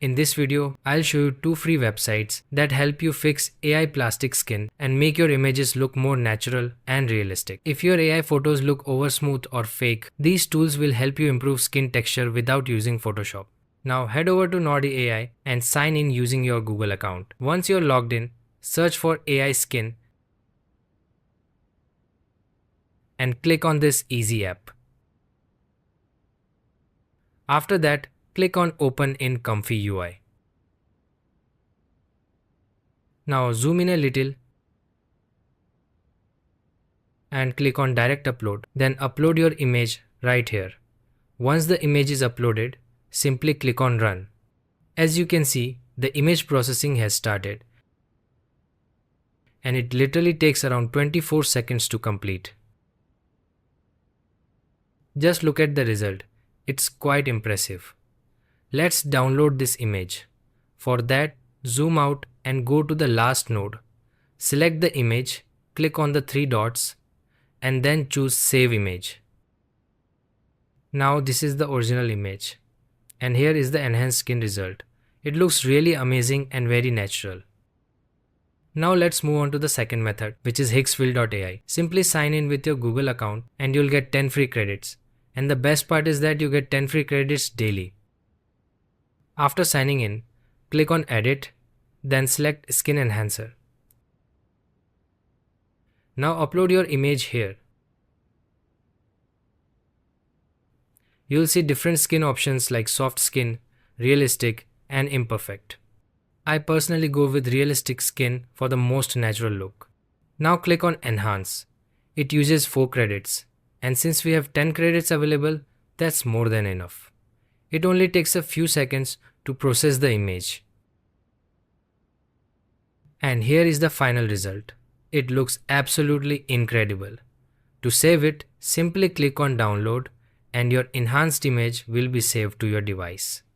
In this video, I'll show you 2 free websites that help you fix AI plastic skin and make your images look more natural and realistic. If your AI photos look over smooth or fake, these tools will help you improve skin texture without using Photoshop. Now head over to Nordy AI and sign in using your Google account. Once you're logged in, search for AI skin and click on this easy app. After that, click on Open in Comfy UI. Now zoom in a little and click on Direct Upload. Then upload your image right here. Once the image is uploaded, simply click on Run. As you can see, the image processing has started and it literally takes around 24 seconds to complete. Just look at the result. It's quite impressive. Let's download this image. For that, zoom out and go to the last node. Select the image, click on the 3 dots and then choose Save Image. Now this is the original image and here is the enhanced skin result. It looks really amazing and very natural. Now let's move on to the second method, which is Higgsfield.ai. Simply sign in with your Google account and you'll get 10 free credits. And the best part is that you get 10 free credits daily. After signing in, click on Edit, then select Skin Enhancer. Now upload your image here. You'll see different skin options like soft skin, realistic, and imperfect. I personally go with realistic skin for the most natural look. Now click on Enhance. It uses 4 credits, and since we have 10 credits available, that's more than enough. It only takes a few seconds to process the image. And here is the final result. It looks absolutely incredible. To save it, simply click on Download and your enhanced image will be saved to your device.